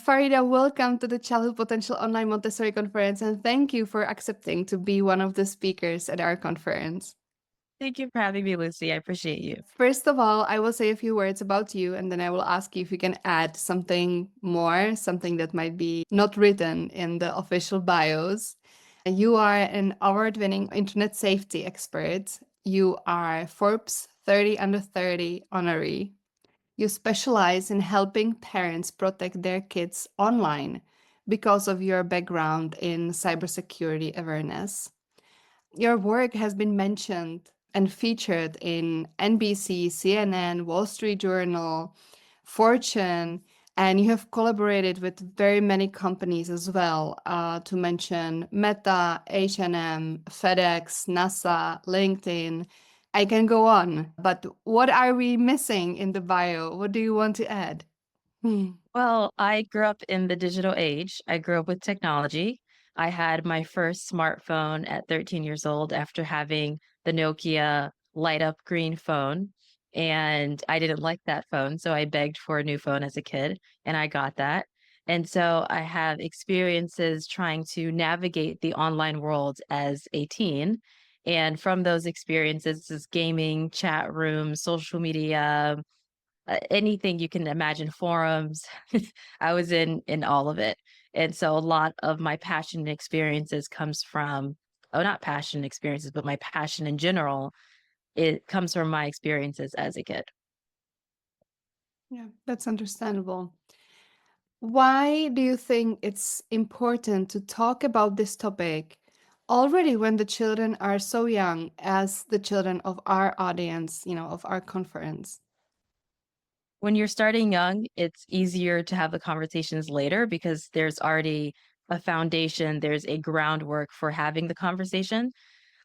Fareedah, welcome to the Childhood Potential Online Montessori Conference, and thank you for accepting to be one of the speakers at our conference. Thank you for having me, Lucy. I appreciate you. First of all, I will say a few words about you, and then I will ask you if you can add something more, something that might be not written in the official bios. You are an award-winning internet safety expert. You are Forbes 30 Under 30 honoree. You specialize in helping parents protect their kids online because of your background in cybersecurity awareness. Your work has been mentioned and featured in NBC, CNN, Wall Street Journal, Fortune, and you have collaborated with very many companies as well, to mention Meta, H&M, FedEx, NASA, LinkedIn. I can go on, but what are we missing in the bio? What do you want to add? Hmm. Well, I grew up in the digital age. I grew up with technology. I had my first smartphone at 13 years old after having the Nokia light up green phone. And I didn't like that phone. So I begged for a new phone as a kid and I got that. And so I have experiences trying to navigate the online world as a teen. And from those experiences is gaming, chat rooms, social media, anything you can imagine, forums. I was in all of it. And so a lot of my passion and experiences comes from not passion experiences, but my passion in general, it comes from my experiences as a kid. Yeah, that's understandable. Why do you think it's important to talk about this topic already when the children are so young as the children of our audience, of our conference? When you're starting young, it's easier to have the conversations later because there's already a foundation, there's a groundwork for having the conversation.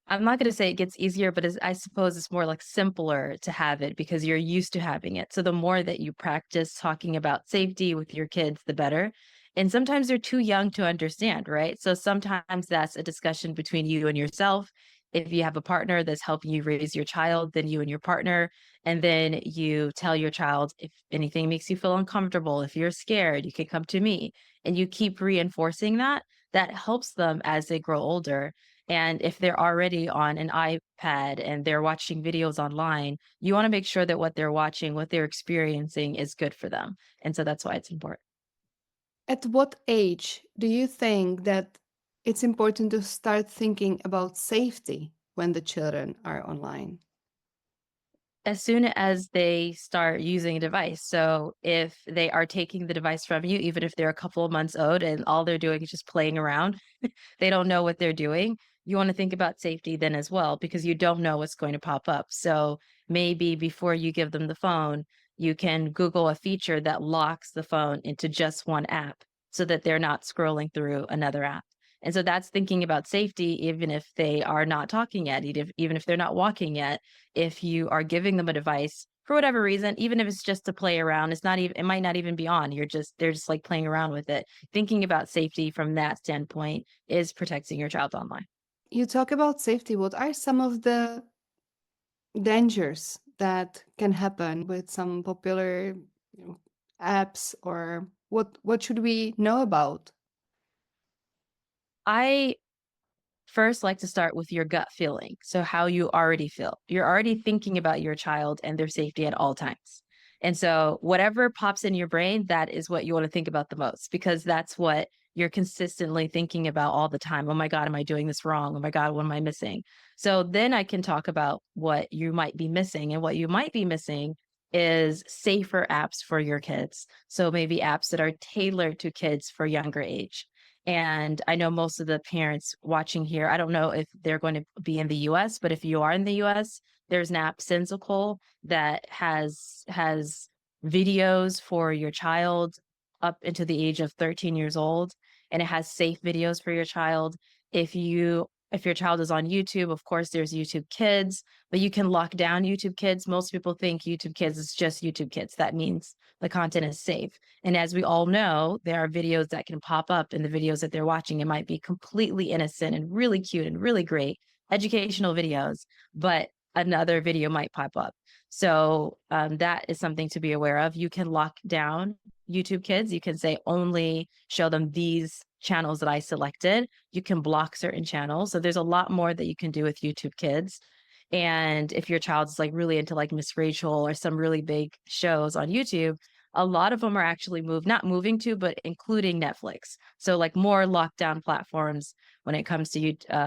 I'm not gonna say it gets easier, but I suppose it's more like simpler to have it because you're used to having it. So the more that you practice talking about safety with your kids, the better. And sometimes they're too young to understand, right? So sometimes that's a discussion between you and yourself. If you have a partner that's helping you raise your child, then you and your partner, and then you tell your child if anything makes you feel uncomfortable, if you're scared, you can come to me. And you keep reinforcing that. That helps them as they grow older, and if they're already on an iPad and they're watching videos online, you want to make sure that what they're watching, what they're experiencing is good for them. And so that's why it's important. At what age do you think that it's important to start thinking about safety when the children are online? As soon as they start using a device. So if they are taking the device from you, even if they're a couple of months old and all they're doing is just playing around, they don't know what they're doing. You want to think about safety then as well, because you don't know what's going to pop up. So maybe before you give them the phone, you can Google a feature that locks the phone into just one app so that they're not scrolling through another app. And so that's thinking about safety, even if they are not talking yet, even if they're not walking yet. If you are giving them a device for whatever reason, even if it's just to play around, it's not even, it might not even be on. They're just like playing around with it. Thinking about safety from that standpoint is protecting your child online. You talk about safety. What are some of the dangers that can happen with some popular, apps, or what should we know about? I first like to start with your gut feeling. So, how you already feel. You're already thinking about your child and their safety at all times. And so, whatever pops in your brain, that is what you want to think about the most because that's what you're consistently thinking about all the time. Oh my God, am I doing this wrong? Oh my God, what am I missing? So, then I can talk about what you might be missing. And what you might be missing is safer apps for your kids. So, maybe apps that are tailored to kids for younger age. And I know most of the parents watching here, I don't know if they're going to be in the US, but if you are in the US, there's an app Sensical that has videos for your child up into the age of 13 years old, and it has safe videos for your child. If your child is on YouTube, of course there's YouTube Kids, but you can lock down YouTube Kids. Most people think YouTube Kids is just YouTube Kids. That means the content is safe. And as we all know, there are videos that can pop up in the videos that they're watching. It might be completely innocent and really cute and really great educational videos, but another video might pop up. So that is something to be aware of. You can lock down YouTube Kids, you can say only show them these channels that I selected. You can block certain channels. So there's a lot more that you can do with YouTube Kids. And if your child's like really into like Miss Rachel or some really big shows on YouTube, a lot of them are actually not moving to, but including Netflix. So like more lockdown platforms when it comes to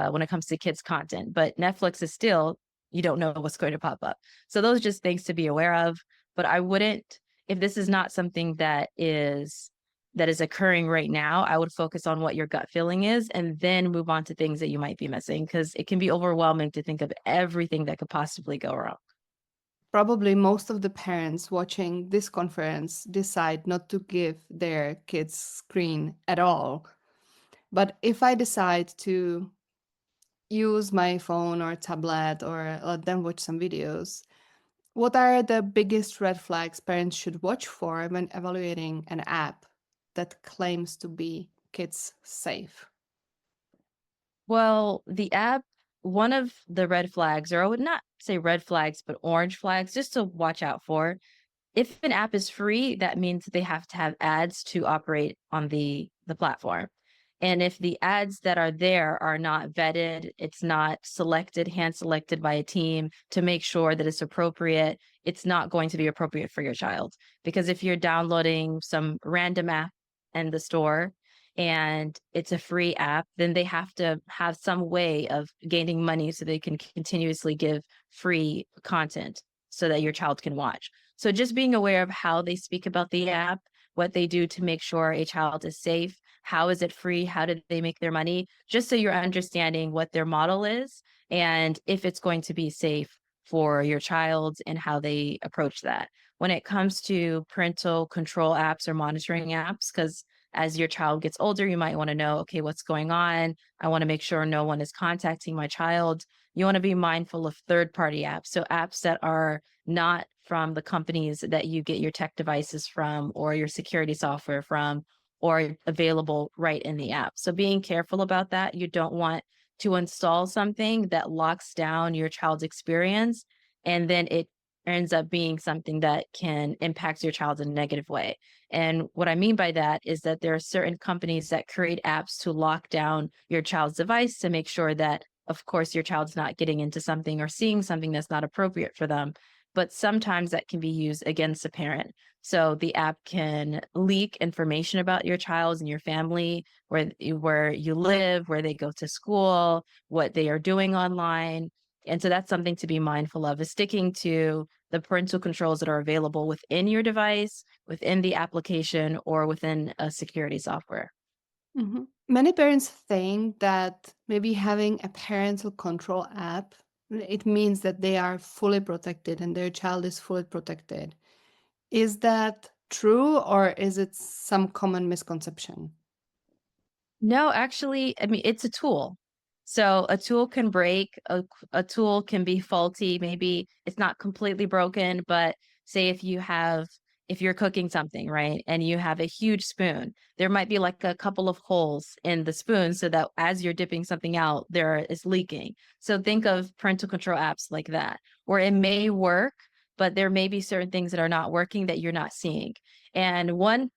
when it comes to kids content. But Netflix is still, you don't know what's going to pop up. So those are just things to be aware of. But I wouldn't, if this is not something that is occurring right now, I would focus on what your gut feeling is and then move on to things that you might be missing because it can be overwhelming to think of everything that could possibly go wrong. Probably most of the parents watching this conference decide not to give their kids screen at all. But if I decide to use my phone or tablet or let them watch some videos, what are the biggest red flags parents should watch for when evaluating an app that claims to be kids safe? Well, the app, one of the red flags, or I would not say red flags, but orange flags, just to watch out for. If an app is free, that means they have to have ads to operate on the platform. And if the ads that are there are not vetted, it's not selected, hand selected by a team to make sure that it's appropriate, it's not going to be appropriate for your child. Because if you're downloading some random app in the store and it's a free app, then they have to have some way of gaining money so they can continuously give free content so that your child can watch. So just being aware of how they speak about the app, what they do to make sure a child is safe, how is it free, how did they make their money, just so you're understanding what their model is and if it's going to be safe for your child and how they approach that. When it comes to parental control apps or monitoring apps, because as your child gets older, you might want to know, okay, what's going on? I want to make sure no one is contacting my child. You want to be mindful of third party apps. So apps that are not from the companies that you get your tech devices from or your security software from or available right in the app. So being careful about that. You don't want to install something that locks down your child's experience and then it ends up being something that can impact your child in a negative way. And what I mean by that is that there are certain companies that create apps to lock down your child's device to make sure that, of course, your child's not getting into something or seeing something that's not appropriate for them. But sometimes that can be used against a parent. So the app can leak information about your child and your family, where you live, where they go to school, what they are doing online. And so that's something to be mindful of, is sticking to the parental controls that are available within your device, within the application, or within a security software. Mhm. Many parents think that maybe having a parental control app, it means that they are fully protected and their child is fully protected. Is that true or is it some common misconception? No, actually, I mean, it's a tool. So a tool can break, a tool can be faulty. Maybe it's not completely broken, but say if you're cooking something, right, and you have a huge spoon, there might be like a couple of holes in the spoon so that as you're dipping something out, there is leaking. So think of parental control apps like that, where it may work, but there may be certain things that are not working that you're not seeing. And one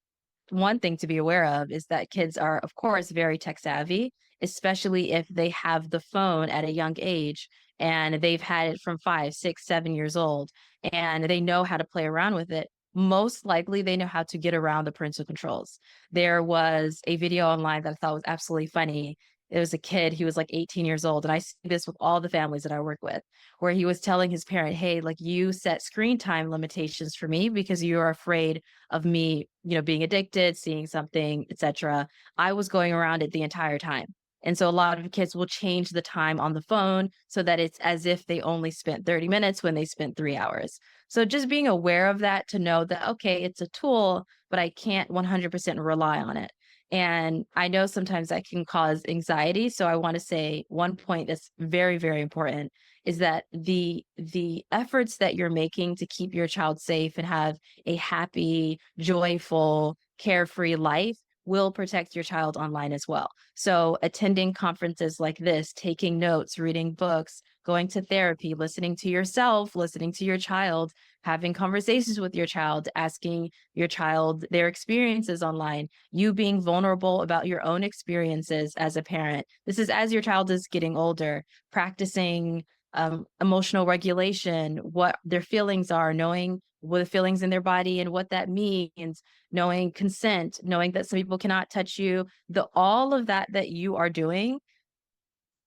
thing to be aware of is that kids are, of course, very tech savvy, especially if they have the phone at a young age and they've had it from 5, 6, 7 years old and they know how to play around with it. Most likely, they know how to get around the parental controls. There was a video online that I thought was absolutely funny. It was a kid, he was like 18 years old. And I see this with all the families that I work with, where he was telling his parent, hey, like you set screen time limitations for me because you are afraid of me, being addicted, seeing something, etc. I was going around it the entire time. And so a lot of kids will change the time on the phone so that it's as if they only spent 30 minutes when they spent 3 hours. So just being aware of that to know that, okay, it's a tool, but I can't 100% rely on it. And I know sometimes that can cause anxiety. So I want to say one point that's very, very important is that the efforts that you're making to keep your child safe and have a happy, joyful, carefree life will protect your child online as well. So attending conferences like this, taking notes, reading books, going to therapy, listening to yourself, listening to your child, having conversations with your child, asking your child their experiences online, you being vulnerable about your own experiences as a parent. This is as your child is getting older, practicing emotional regulation, what their feelings are, knowing what the feelings in their body and what that means, knowing consent, knowing that some people cannot touch you. The all of that you are doing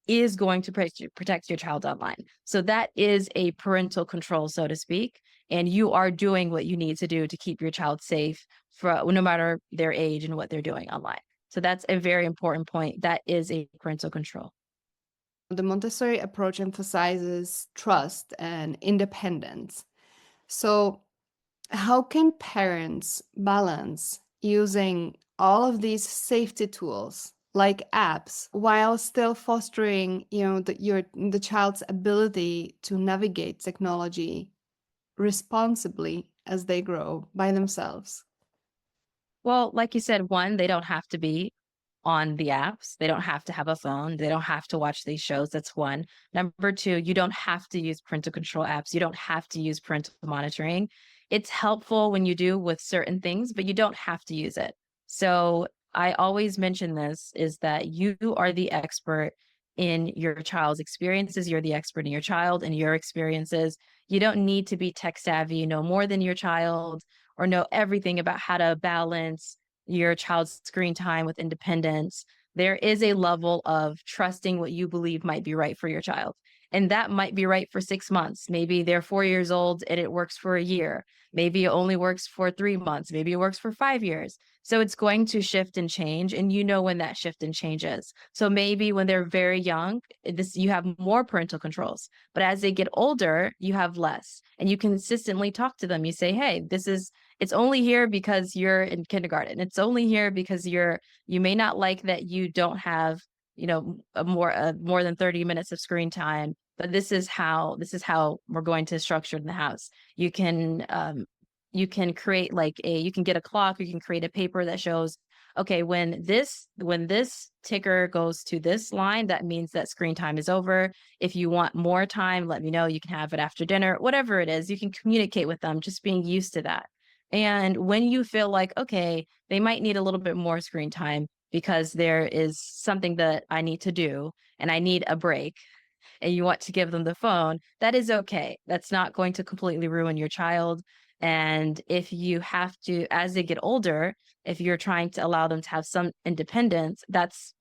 is going to protect your child online. So that is a parental control, so to speak. And you are doing what you need to do to keep your child safe for no matter their age and what they're doing online. So that's a very important point. That is a parental control. The Montessori approach emphasizes trust and independence. So, how can parents balance using all of these safety tools like apps while still fostering, the child's ability to navigate technology responsibly as they grow by themselves? Well, like you said, one, they don't have to be on the apps. They don't have to have a phone. They don't have to watch these shows. That's one. Number two, you don't have to use parental control apps. You don't have to use parental monitoring. It's helpful when you do with certain things, but you don't have to use it. So I always mention this is that you are the expert in your child's experiences. You're the expert in your child and your experiences. You don't need to be tech savvy, know more than your child, or know everything about how to balance your child's screen time with independence. There is a level of trusting what you believe might be right for your child. And that might be right for 6 months. Maybe they're 4 years old and it works for a year. Maybe it only works for 3 months. Maybe it works for 5 years. So it's going to shift and change. And you know when that shift and changes. So maybe when they're very young, you have more parental controls. But as they get older, you have less. And you consistently talk to them. You say, hey, it's only here because you're in kindergarten. It's only here because you may not like that you don't have, more than 30 minutes of screen time, but this is how we're going to structure in the house. You can create you can get a clock, or you can create a paper that shows, okay, when this ticker goes to this line, that means that screen time is over. If you want more time, let me know. You can have it after dinner, whatever it is. You can communicate with them, just being used to that. And when you feel like, okay, they might need a little bit more screen time because there is something that I need to do and I need a break, and you want to give them the phone, that is okay. That's not going to completely ruin your child. And if you have to, as they get older, if you're trying to allow them to have some independence,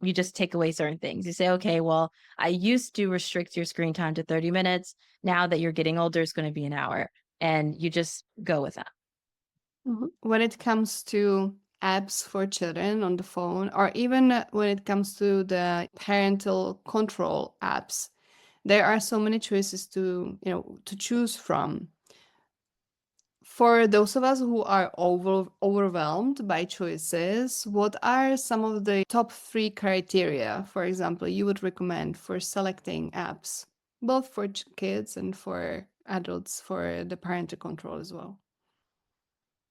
you just take away certain things. You say, okay, well, I used to restrict your screen time to 30 minutes. Now that you're getting older, it's going to be an hour. And you just go with that. When it comes to apps for children on the phone, or even when it comes to the parental control apps, there are so many choices to choose from. For those of us who are overwhelmed by choices, what are some of the top three criteria, for example, you would recommend for selecting apps, both for kids and for adults, for the parental control as well?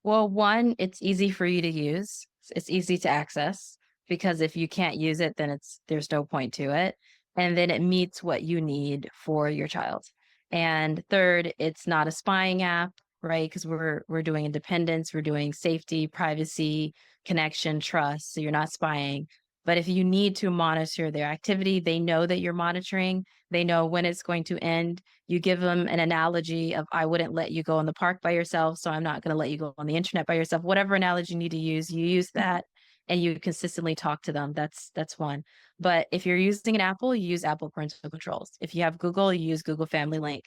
Well, one, it's easy for you to use. It's easy to access, because if you can't use it, then there's no point to it. And then it meets what you need for your child. And third, it's not a spying app, right? Because we're doing independence, we're doing safety, privacy, connection, trust. So you're not spying. But if you need to monitor their activity, they know that you're monitoring. They know when it's going to end. You give them an analogy of, I wouldn't let you go in the park by yourself, so I'm not going to let you go on the internet by yourself. Whatever analogy you need to use, you use that, and you consistently talk to them. That's one. But if you're using an Apple, you use Apple parental controls. If you have Google, you use Google Family Link.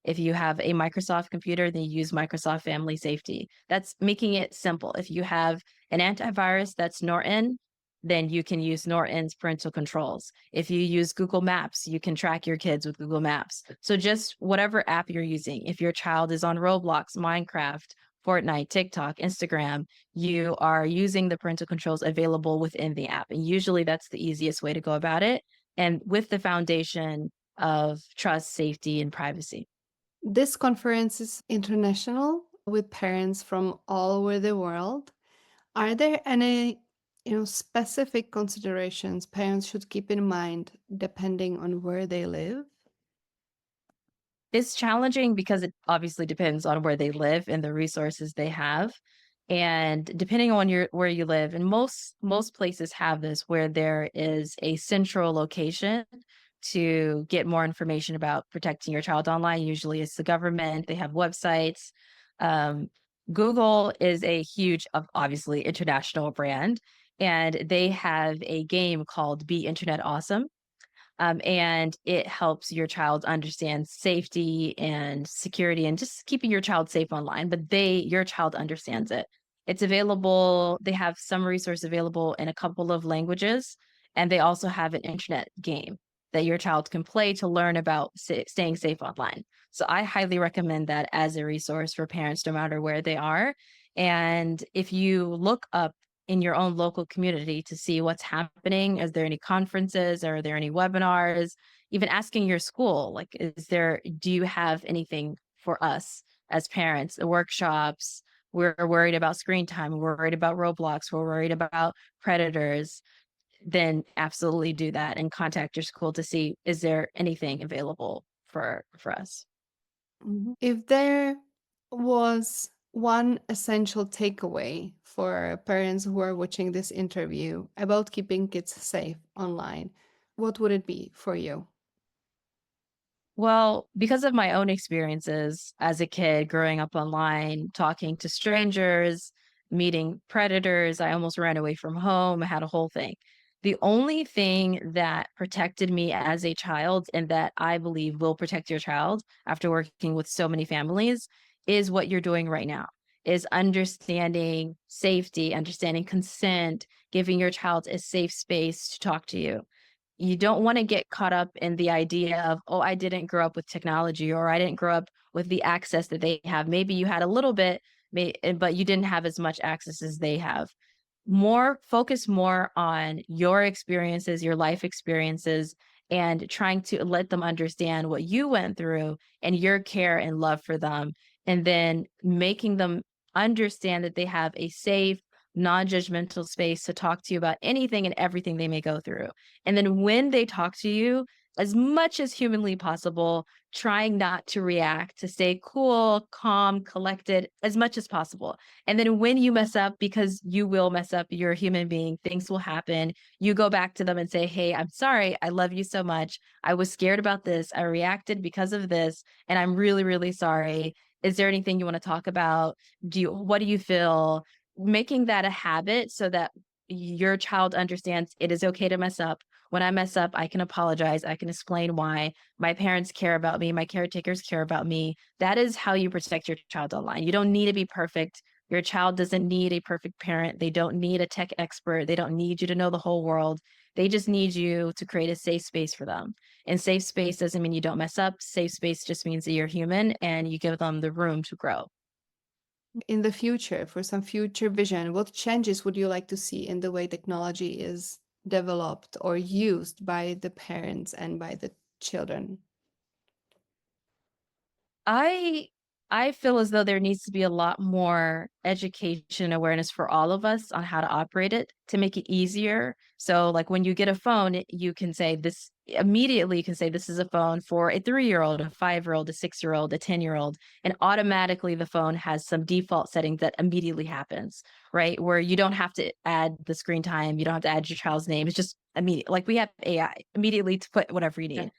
If you have a Microsoft computer, then you use Microsoft Family Safety. That's making it simple. If you have an antivirus that's Norton, then you can use Norton's parental controls. If you use Google Maps, you can track your kids with Google Maps. So just whatever app you're using, if your child is on Roblox, Minecraft, Fortnite, TikTok, Instagram, you are using the parental controls available within the app. And usually that's the easiest way to go about it. And with the foundation of trust, safety, and privacy. This conference is international with parents from all over the world. Are there any, specific considerations parents should keep in mind depending on where they live? It's challenging because it obviously depends on where they live and the resources they have. And depending on your where you live, and most places have this where there is a central location to get more information about protecting your child online. Usually it's the government, they have websites. Um, Google is a huge, obviously international brand, and they have a game called Be Internet Awesome, and it helps your child understand safety and security and just keeping your child safe online. But your child understands it. It's available. They have some resource available in a couple of languages, and they also have an internet game that your child can play to learn about staying safe online. So I highly recommend that as a resource for parents, no matter where they are. And if you look up in your own local community to see what's happening. Is there any conferences? Are there any webinars? Even asking your school, like, do you have anything for us as parents? The workshops, we're worried about screen time, we're worried about Roblox, we're worried about predators. Then absolutely do that and contact your school to see, is there anything available for us? If there was one essential takeaway for parents who are watching this interview about keeping kids safe online, what would it be for you? Well, because of my own experiences as a kid growing up online, talking to strangers, meeting predators, I almost ran away from home, I had a whole thing. The only thing that protected me as a child, and that I believe will protect your child after working with so many families, is what you're doing right now. Is understanding safety, understanding consent, giving your child a safe space to talk to you. You don't wanna get caught up in the idea of, "Oh, I didn't grow up with technology," or, "I didn't grow up with the access that they have." Maybe you had a little bit, but you didn't have as much access as they have. Focus more on your experiences, your life experiences, and trying to let them understand what you went through and your care and love for them, and then making them understand that they have a safe, non-judgmental space to talk to you about anything and everything they may go through. And then when they talk to you, as much as humanly possible, trying not to react, to stay cool, calm, collected as much as possible. And then when you mess up, because you will mess up, you're a human being, things will happen. You go back to them and say, "Hey, I'm sorry. I love you so much. I was scared about this. I reacted because of this, and I'm really, really sorry. Is there anything you want to talk about? What do you feel?" Making that a habit so that your child understands it is okay to mess up. When I mess up, I can apologize. I can explain why. My parents care about me. My caretakers care about me. That is how you protect your child online. You don't need to be perfect. Your child doesn't need a perfect parent. They don't need a tech expert. They don't need you to know the whole world. They just need you to create a safe space for them. And safe space doesn't mean you don't mess up. Safe space just means that you're human and you give them the room to grow. In the future, for some future vision, what changes would you like to see in the way technology is developed or used by the parents and by the children? I I feel as though there needs to be a lot more education awareness for all of us on how to operate it to make it easier. So like when you get a phone, you can say this immediately, you can say this is a phone for a 3-year-old, a 5-year-old, a 6-year-old, a 10-year-old, and automatically the phone has some default settings that immediately happens, right? Where you don't have to add the screen time, you don't have to add your child's name. It's just immediate. Like we have AI immediately to put whatever you Yeah. need,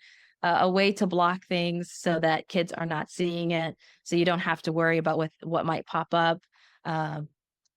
a way to block things so that kids are not seeing it, so you don't have to worry about what might pop up. Um,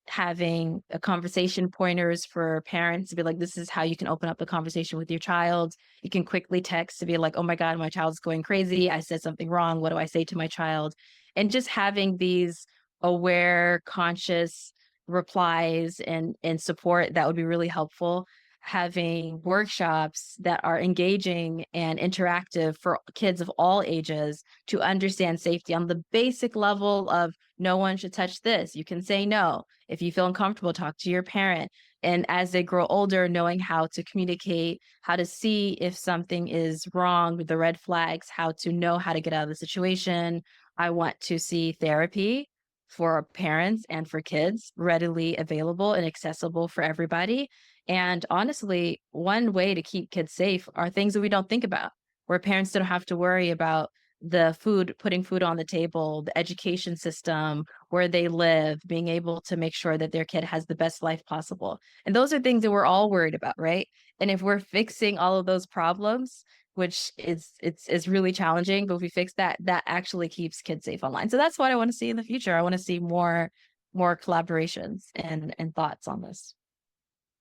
Having a conversation pointers for parents to be like, this is how you can open up the conversation with your child. You can quickly text to be like, oh my God, my child's going crazy. I said something wrong. What do I say to my child? And just having these aware, conscious replies and support that would be really helpful. Having workshops that are engaging and interactive for kids of all ages to understand safety on the basic level of no one should touch this. You can say no. If you feel uncomfortable, talk to your parent. And as they grow older, knowing how to communicate, how to see if something is wrong, the red flags, how to know how to get out of the situation. I want to see therapy for parents and for kids readily available and accessible for everybody. And honestly, one way to keep kids safe are things that we don't think about, where parents don't have to worry about the food, putting food on the table, the education system, where they live, being able to make sure that their kid has the best life possible. And those are things that we're all worried about, right? And if we're fixing all of those problems, which is really challenging, but if we fix that, that actually keeps kids safe online. So that's what I want to see in the future. I want to see more collaborations and thoughts on this.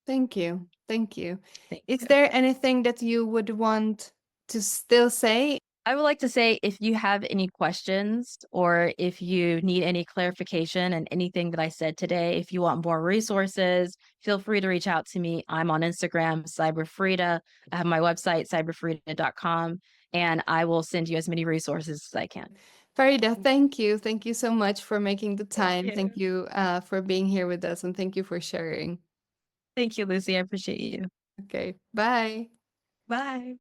Thank you. Thank you. Thank Is you. there anything that you would want to still say? I would like to say if you have any questions or if you need any clarification and anything that I said today, if you want more resources, feel free to reach out to me. I'm on Instagram, CyberFreedah. I have my website, cyberfreedah.com, and I will send you as many resources as I can. Fareedah, thank you. Thank you so much for making the Thank time. you. Thank you for being here with us, and thank you for sharing. Thank you, Lucy. I appreciate you. Okay, bye. Bye.